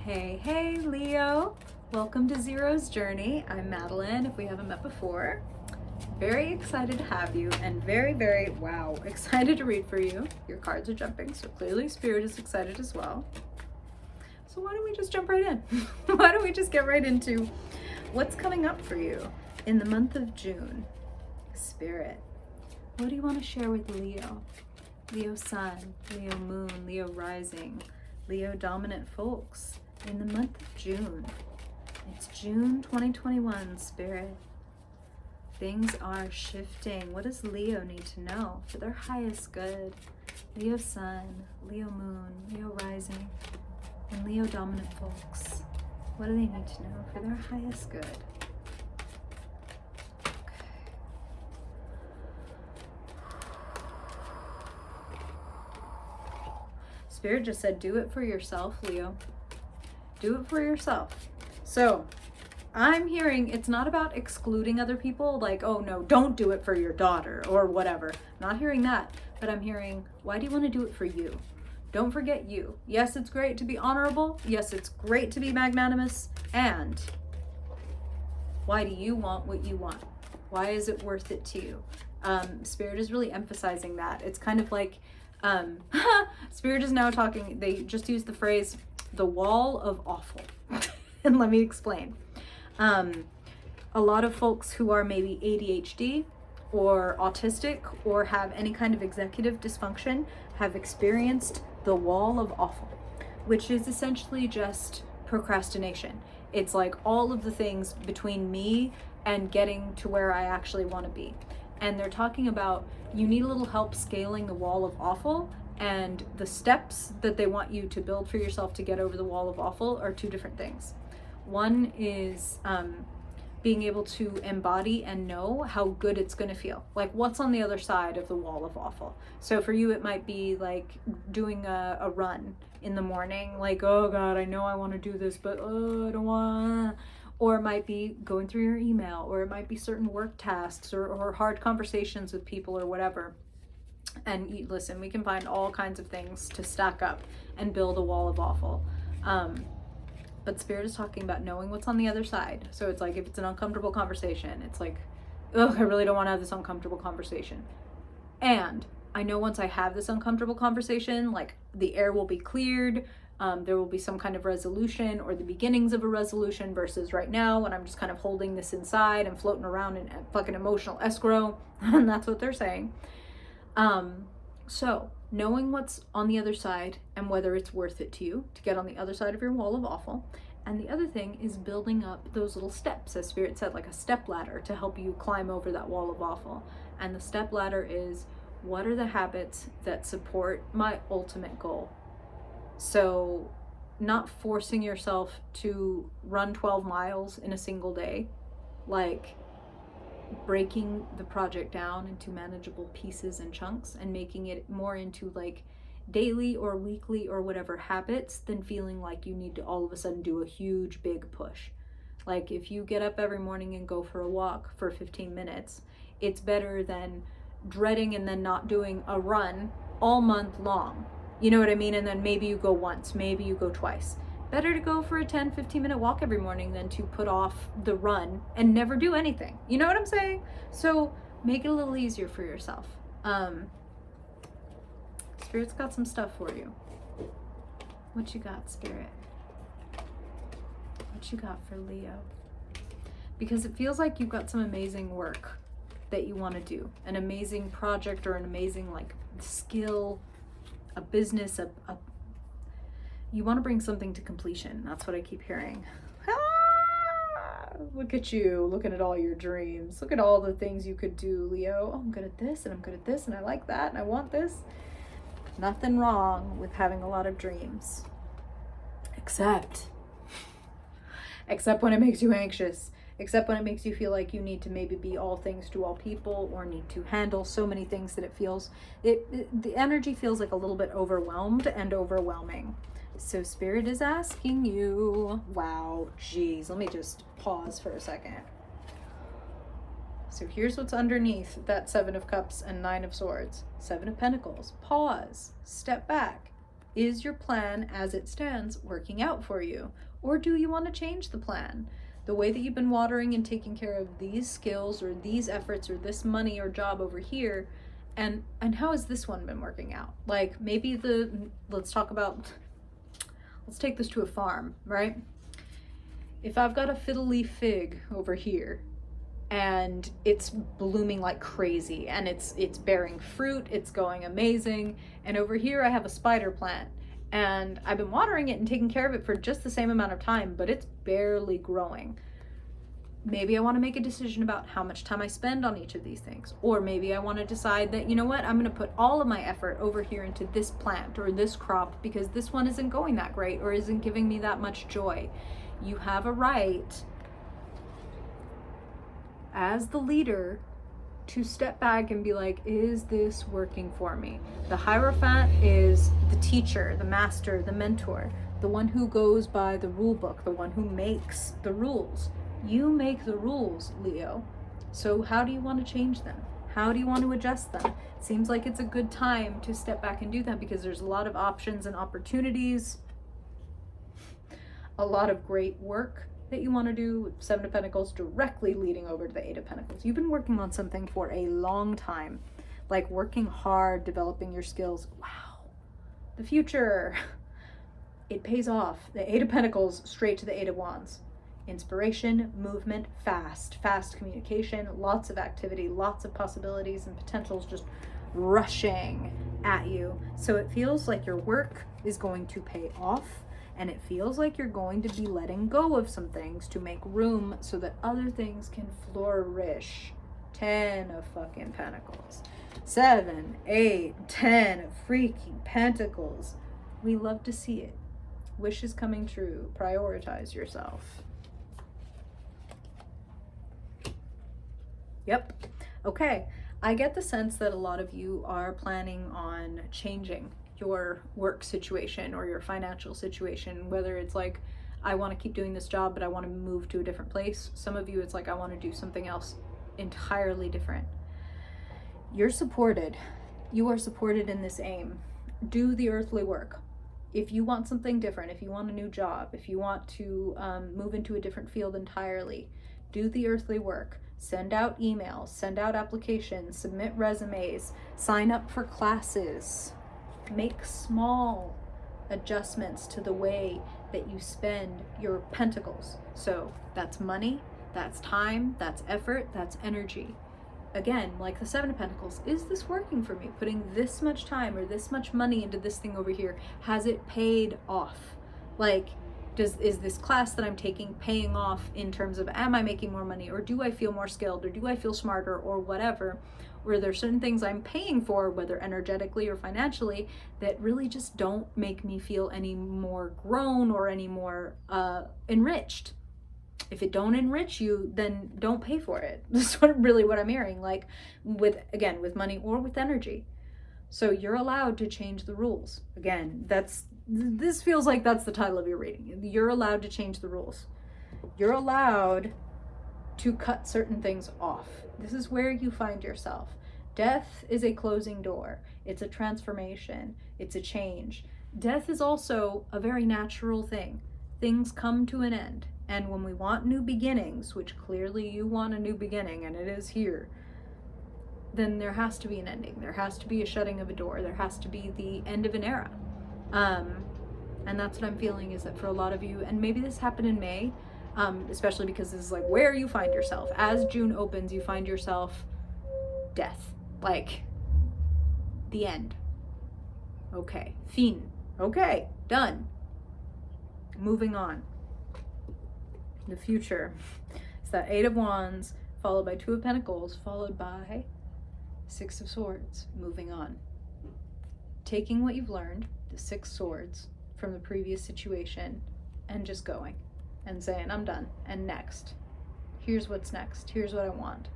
Hey, Leo. Welcome to Zero's Journey. I'm Madeline, if we haven't met before. Very excited to have you and very, excited to read for you. Your cards are jumping, so clearly Spirit is excited as well. So why don't we just jump right in? Why don't we just get right into what's coming up for you in the month of June? Spirit, what do you want to share with Leo? Leo Sun, Leo Moon, Leo Rising, Leo Dominant folks in the month of June. It's June 2021, Spirit. Things are shifting. What does Leo need to know for their highest good? Leo Sun, Leo Moon, Leo Rising, and Leo Dominant folks. What do they need to know for their highest good? Spirit just said, do it for yourself, Leo. Do it for yourself. So I'm hearing it's not about excluding other people, like, oh no, don't do it for your daughter or whatever. Not hearing that, but I'm hearing, why do you want to do it for you? Don't forget you. Yes, it's great to be honorable. Yes, it's great to be magnanimous. And why do you want what you want? Why is it worth it to you? Spirit is really emphasizing that. It's kind of like, Spirit is now talking, they just use the phrase, the wall of awful. And let me explain. A lot of folks who are maybe ADHD or autistic or have any kind of executive dysfunction have experienced the wall of awful, which is essentially just procrastination. It's like all of the things between me and getting to where I actually want to be. And they're talking about you need a little help scaling the wall of awful, and the steps that they want you to build for yourself to get over the wall of awful are two different things. One is being able to embody and know how good it's going to feel. Like what's on the other side of the wall of awful. So for you, it might be like doing a run in the morning. Like, oh God, I know I want to do this, but oh, I don't want. Or it might be going through your email, or it might be certain work tasks or hard conversations with people or whatever. And listen, we can find all kinds of things to stack up and build a wall of awful. But Spirit is talking about knowing what's on the other side. So it's like if it's an uncomfortable conversation, it's like, ugh, I really don't want to have this uncomfortable conversation. And I know once I have this uncomfortable conversation, like the air will be cleared. There will be some kind of resolution or the beginnings of a resolution versus right now when I'm just kind of holding this inside and floating around in fucking emotional escrow. And that's what they're saying. So knowing what's on the other side and whether it's worth it to you to get on the other side of your wall of awful. And the other thing is building up those little steps, as Spirit said, like a step ladder to help you climb over that wall of awful. And the step ladder is, what are the habits that support my ultimate goal? So not forcing yourself to run 12 miles in a single day, like breaking the project down into manageable pieces and chunks and making it more into like daily or weekly or whatever habits than feeling like you need to all of a sudden do a huge big push. Like if you get up every morning and go for a walk for 15 minutes, it's better than dreading and then not doing a run all month long. You know what I mean? And then maybe you go once, maybe you go twice. Better to go for a 10-15 minute walk every morning than to put off the run and never do anything. You know what I'm saying? So make it a little easier for yourself. Spirit's got some stuff for you. What you got, Spirit? What you got for Leo? Because it feels like you've got some amazing work that you want to do. An amazing project or an amazing like skill, a business, you want to bring something to completion. That's what I keep hearing. Look at you, looking at all your dreams. Look at all the things you could do, Leo. Oh, I'm good at this, and I'm good at this, and I like that, and I want this. Nothing wrong with having a lot of dreams. Except when it makes you anxious. Except when it makes you feel like you need to maybe be all things to all people or need to handle so many things that the energy feels like a little bit overwhelmed and overwhelming. So Spirit is asking you, wow, geez, let me just pause for a second. So here's what's underneath that 7 of Cups and 9 of Swords. 7 of Pentacles. Pause. Step back. Is your plan as it stands working out for you? Or do you want to change the plan? The way that you've been watering and taking care of these skills or these efforts or this money or job over here, and how has this one been working out? Like maybe let's take this to a farm, right? If I've got a fiddle leaf fig over here and it's blooming like crazy and it's bearing fruit, it's going amazing, and over here I have a spider plant and I've been watering it and taking care of it for just the same amount of time, but it's barely growing. Maybe I want to make a decision about how much time I spend on each of these things. Or maybe I want to decide that, you know what, I'm going to put all of my effort over here into this plant or this crop because this one isn't going that great or isn't giving me that much joy. You have a right as the leader to step back and be like, is this working for me? The Hierophant is the teacher, the master, the mentor, the one who goes by the rule book, the one who makes the rules. You make the rules, Leo. So how do you want to change them? How do you want to adjust them? It seems like it's a good time to step back and do that because there's a lot of options and opportunities, a lot of great work that you want to do with Seven of Pentacles directly leading over to the Eight of Pentacles. You've been working on something for a long time, like working hard, developing your skills. Wow. The future, it pays off. The Eight of Pentacles straight to the Eight of Wands. Inspiration, movement, fast communication, lots of activity, lots of possibilities and potentials just rushing at you. So it feels like your work is going to pay off, and it feels like you're going to be letting go of some things to make room so that other things can flourish. 10 of fucking Pentacles. 7, 8, 10 of freaking Pentacles. We love to see it. Wishes coming true. Prioritize yourself. Yep. Okay. I get the sense that a lot of you are planning on changing your work situation or your financial situation, whether it's like, I want to keep doing this job, but I want to move to a different place. Some of you, it's like, I want to do something else entirely different. You're supported. You are supported in this aim. Do the earthly work. If you want something different, if you want a new job, if you want to move into a different field entirely, do the earthly work. Send out emails, send out applications, submit resumes, sign up for classes. Make small adjustments to the way that you spend your pentacles. So that's money, that's time, that's effort, that's energy. Again, like the Seven of Pentacles, is this working for me? Putting this much time or this much money into this thing over here, has it paid off? Like, is this class that I'm taking paying off in terms of, am I making more money, or do I feel more skilled, or do I feel smarter, or whatever? Or there's certain things I'm paying for, whether energetically or financially, that really just don't make me feel any more grown or any more enriched. If it don't enrich you, then don't pay for it. That's really what I'm hearing, like with money or with energy. So you're allowed to change the rules. Again, this feels like that's the title of your reading. You're allowed to change the rules. You're allowed to cut certain things off. This is where you find yourself. Death is a closing door. It's a transformation. It's a change. Death is also a very natural thing. Things come to an end. And when we want new beginnings, which clearly you want a new beginning, and it is here, then there has to be an ending. There has to be a shutting of a door. There has to be the end of an era. And that's what I'm feeling, is that for a lot of you, and maybe this happened in May, especially because this is like where you find yourself. As June opens, you find yourself death. Like, the end. Okay. Fin. Okay. Done. Moving on. The future. It's that Eight of Wands, followed by Two of Pentacles, followed by Six of Swords. Moving on. Taking what you've learned, the Six Swords, from the previous situation, and just going. And saying, I'm done. And next. Here's what's next. Here's what I want.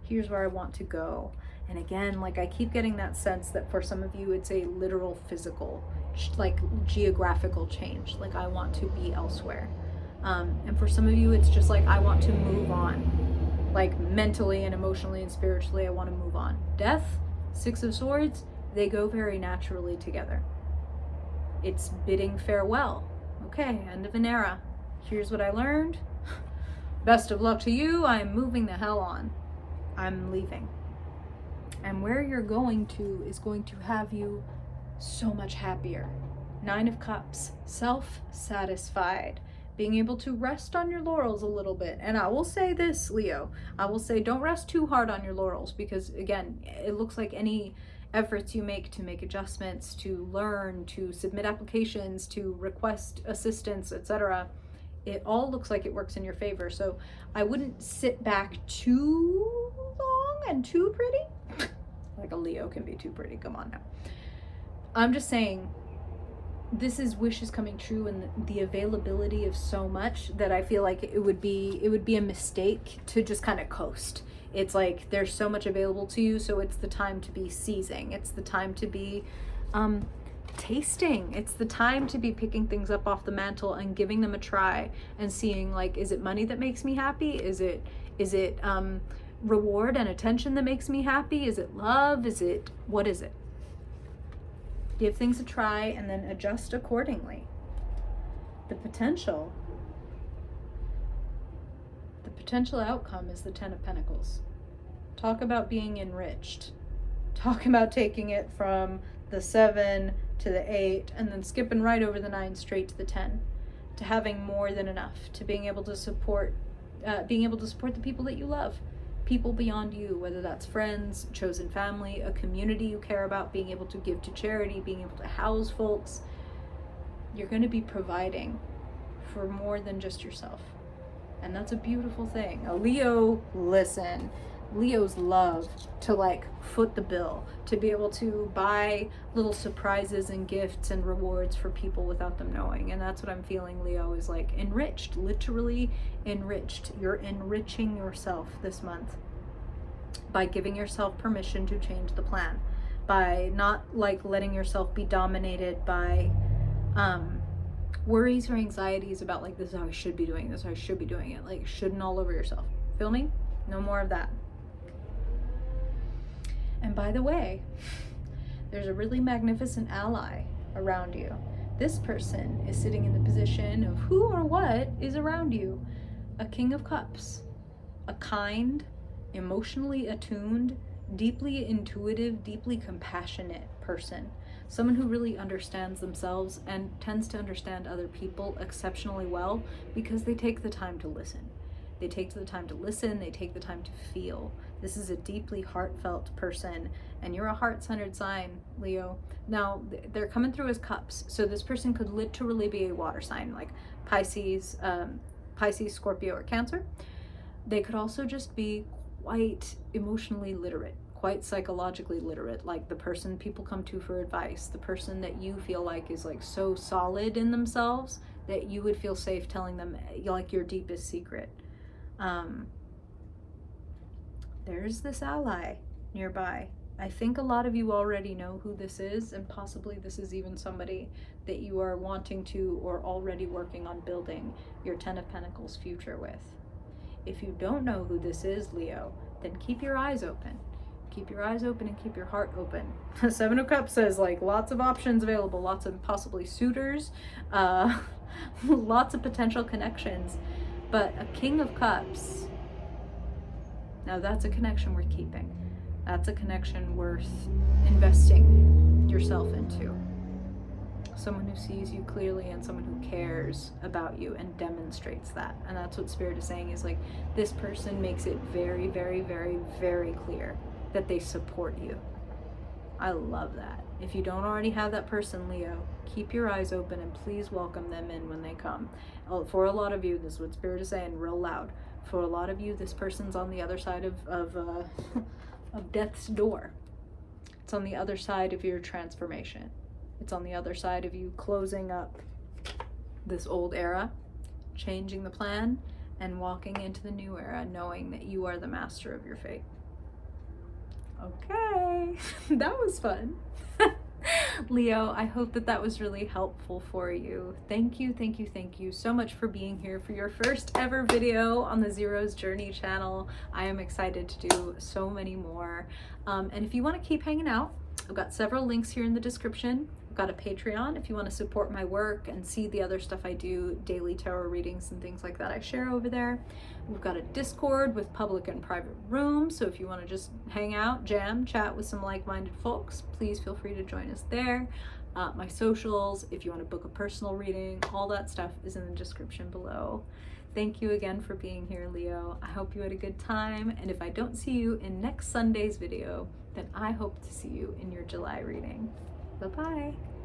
Here's where I want to go. And again, like, I keep getting that sense that for some of you, it's a literal physical, like geographical change. Like, I want to be elsewhere. And for some of you, it's just like, I want to move on. Like, mentally and emotionally and spiritually, I want to move on. Death, Six of Swords, they go very naturally together. It's bidding farewell. Okay, end of an era. Here's what I learned. Best of luck to you. I'm moving the hell on. I'm leaving. And where you're going to is going to have you so much happier. 9 of Cups, self-satisfied, being able to rest on your laurels a little bit. And I will say this, Leo, I will say don't rest too hard on your laurels, because again, it looks like any efforts you make to make adjustments, to learn, to submit applications, to request assistance, etc., it all looks like it works in your favor. So I wouldn't sit back too long and too pretty. Like a Leo can be too pretty, come on now. I'm just saying, this is wishes coming true, and the availability of so much that I feel like it would be a mistake to just kind of coast. It's like there's so much available to you, so it's the time to be seizing. It's the time to be tasting. It's the time to be picking things up off the mantle and giving them a try and seeing, like, is it money that makes me happy? Is it reward and attention that makes me happy? Is it love? What is it? Give things a try and then adjust accordingly. The potential outcome is the 10 of Pentacles. Talk about being enriched. Talk about taking it from the 7 to the 8 and then skipping right over the 9 straight to the 10, to having more than enough, to being able to support the people that you love, people beyond you, whether that's friends, chosen family, a community you care about, being able to give to charity, being able to house folks. You're going to be providing for more than just yourself. And that's a beautiful thing. A Leo, listen, Leos love to like foot the bill, to be able to buy little surprises and gifts and rewards for people without them knowing. And that's what I'm feeling, Leo, is like enriched, literally enriched. You're enriching yourself this month by giving yourself permission to change the plan, by not like letting yourself be dominated by worries or anxieties about like, this is how I should be doing this, or I should be doing it, like shouldn't all over yourself. Feel me? No more of that. And by the way, there's a really magnificent ally around you. This person is sitting in the position of who or what is around you. A King of Cups, a kind, emotionally attuned, deeply intuitive, deeply compassionate person. Someone who really understands themselves and tends to understand other people exceptionally well because they take the time to listen. They take the time to listen, they take the time to feel. This is a deeply heartfelt person, and you're a heart-centered sign, Leo. Now, they're coming through as cups, so this person could literally be a water sign, like Pisces, Scorpio, or Cancer. They could also just be quite emotionally literate, quite psychologically literate, like the person people come to for advice, the person that you feel like is like so solid in themselves that you would feel safe telling them like your deepest secret. There's this ally nearby. I think a lot of you already know who this is, and possibly this is even somebody that you are wanting to or already working on building your 10 of Pentacles future with. If you don't know who this is, Leo, then keep your eyes open. Keep your eyes open and keep your heart open. 7 of Cups says like lots of options available, lots of possibly suitors, lots of potential connections. But a King of Cups, now that's a connection worth keeping. That's a connection worth investing yourself into. Someone who sees you clearly and someone who cares about you and demonstrates that. And that's what Spirit is saying, is like this person makes it very, very, very, very clear that they support you. I love that. If you don't already have that person, Leo, keep your eyes open and please welcome them in when they come. For a lot of you, this is what Spirit is saying real loud. For a lot of you, this person's on the other side of death's door. It's on the other side of your transformation. It's on the other side of you closing up this old era, changing the plan, and walking into the new era, knowing that you are the master of your fate. Okay, that was fun. Leo, I hope that that was really helpful for you. Thank you, thank you, thank you so much for being here for your first ever video on the Zero's Journey channel. I am excited to do so many more. And if you want to keep hanging out, I've got several links here in the description. got a Patreon if you want to support my work and see the other stuff I do, daily tarot readings and things like that I share over there. We've got a Discord with public and private rooms, so if you want to just hang out, jam, chat with some like-minded folks, please feel free to join us there. My socials, if you want to book a personal reading, all that stuff is in the description below. Thank you again for being here, Leo. I hope you had a good time, and if I don't see you in next Sunday's video, then I hope to see you in your July reading. Bye-bye.